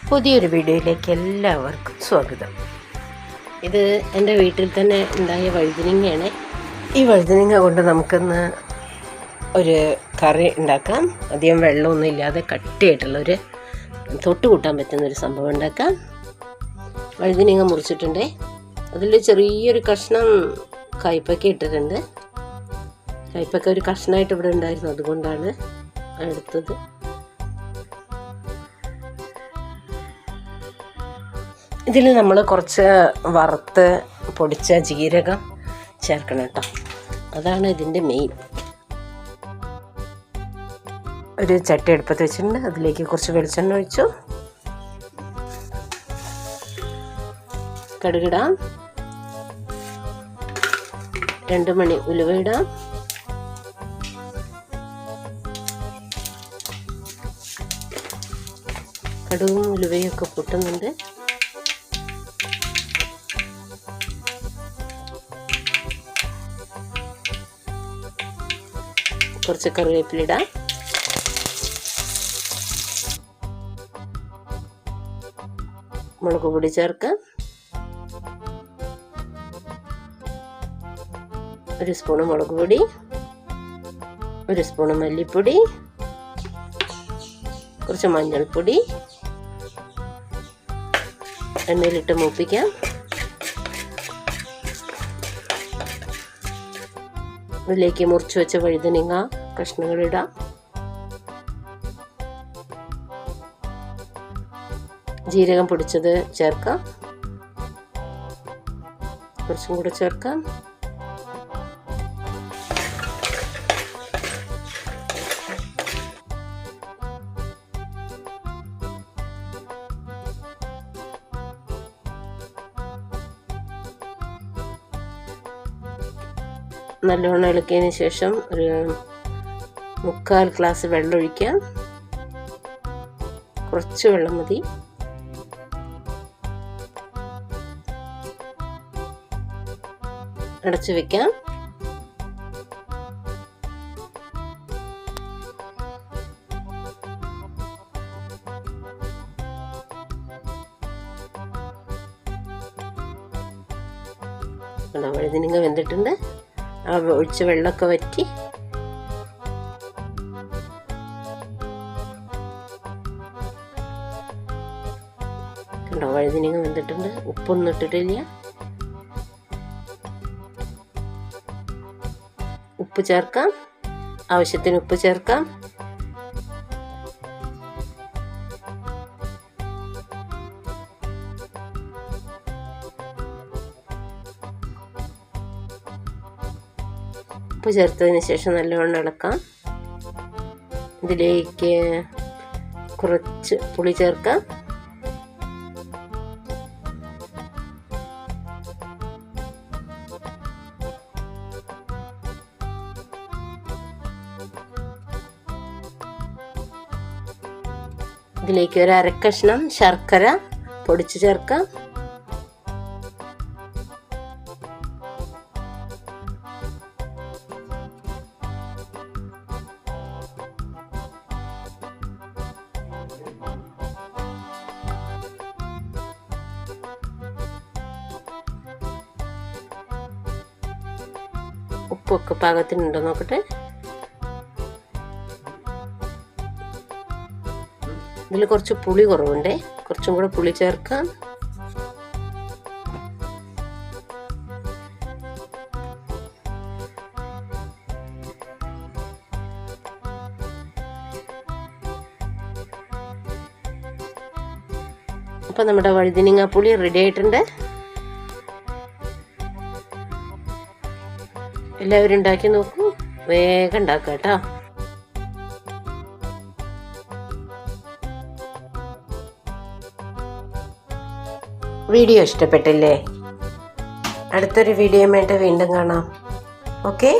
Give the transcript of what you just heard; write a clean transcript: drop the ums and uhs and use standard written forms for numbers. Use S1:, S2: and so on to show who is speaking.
S1: പുതിയൊരു വീഡിയോയിലേക്ക് എല്ലാവർക്കും സ്വാഗതം. ഇത് എൻ്റെ വീട്ടിൽ തന്നെ ഉണ്ടായ വഴുതനങ്ങയാണ്. ഈ വഴുതനങ്ങ കൊണ്ട് നമുക്കിന്ന് ഒരു കറി ഉണ്ടാക്കാം. അധികം വെള്ളമൊന്നും ഇല്ലാതെ കട്ടിയായിട്ടുള്ളൊരു തൊട്ട് കൂട്ടാൻ പറ്റുന്നൊരു സംഭവം ഉണ്ടാക്കാം. വഴുതനങ്ങ മുറിച്ചിട്ടുണ്ട്. അതിൽ ചെറിയൊരു കഷ്ണം കയ്പക്ക ഇട്ടിട്ടുണ്ട്. കയ്പക്ക ഒരു കഷ്ണമായിട്ട് ഇവിടെ ഉണ്ടായിരുന്നു, അതുകൊണ്ടാണ് എടുത്തത്. ഇതിൽ നമ്മൾ കുറച്ച് വറുത്ത് പൊടിച്ച ജീരകം ചേർക്കണം കേട്ടോ. അതാണ് ഇതിൻ്റെ മെയിൻ. ഒരു ചട്ടി അടുപ്പത്ത് വെച്ചിട്ടുണ്ട്. അതിലേക്ക് കുറച്ച് വെളിച്ചെണ്ണ ഒഴിച്ചു. കടുകിടാം. 2 മണി ഉലുവ ഇടാം. കടുകും ഉലുവയൊക്കെ പൊട്ടുന്നുണ്ട്. കുറച്ച് കറിവേപ്പില ഇടാം. മുളക് പൊടി ചേർക്കാം. 1 സ്പൂണ് മുളക് പൊടി, 1 സ്പൂണ് മല്ലിപ്പൊടി, കുറച്ച് മഞ്ഞൾപ്പൊടി. എണ്ണയിലിട്ട് മൂപ്പിക്കാം. അതിലേക്ക് മുറിച്ച് വെച്ച വഴുതനങ്ങ കഷ്ണങ്ങളിടാം. ജീരകം പൊടിച്ചത് ചേർക്കാം. കുറച്ചും കൂടെ ചേർക്കാം. നല്ലോണം ഇളക്കിയതിന് ശേഷം ഒരു 3/4 ഗ്ലാസ് വെള്ളം ഒഴിക്കാം. കുറച്ച് വെള്ളം മതി. അടച്ചു വെക്കാം. വഴുതനങ്ങ വെന്തിട്ടുണ്ട്. ആ ഒഴിച്ച വെള്ളമൊക്കെ വറ്റി. കണ്ടോ, വഴുതനങ്ങ വെന്തിട്ടുണ്ട്. ഉപ്പൊന്നും ഇട്ടിട്ടില്ല. ഉപ്പ് ചേർക്കാം. ആവശ്യത്തിന് ഉപ്പ് ചേർക്കാം. ഉപ്പ് ചേർത്തതിന് ശേഷം നല്ലവണ്ണം ഇളക്കാം. ഇതിലേക്ക് കുറച്ച് പുളി ചേർക്കാം. ഇതിലേക്ക് ഒരു 1/2 കഷ്ണം ശർക്കര പൊടിച്ച് ചേർക്കാം. ഉപ്പൊക്കെ പാകത്തിനുണ്ടോ നോക്കട്ടെ. ഇതിൽ കുറച്ച് പുളി കുറവുണ്ടേ, കുറച്ചും കൂടെ പുളി ചേർക്കാം. അപ്പം നമ്മുടെ വഴുതനങ്ങ പുളി റെഡി ആയിട്ടുണ്ട്. എല്ലാവരും ഉണ്ടാക്കി നോക്കൂ. വേഗം ഉണ്ടാക്കാം കേട്ടോ. വീഡിയോ ഇഷ്ടപ്പെട്ടില്ലേ? അടുത്തൊരു വീഡിയോയുമായിട്ട് വീണ്ടും കാണാം. ഓക്കെ.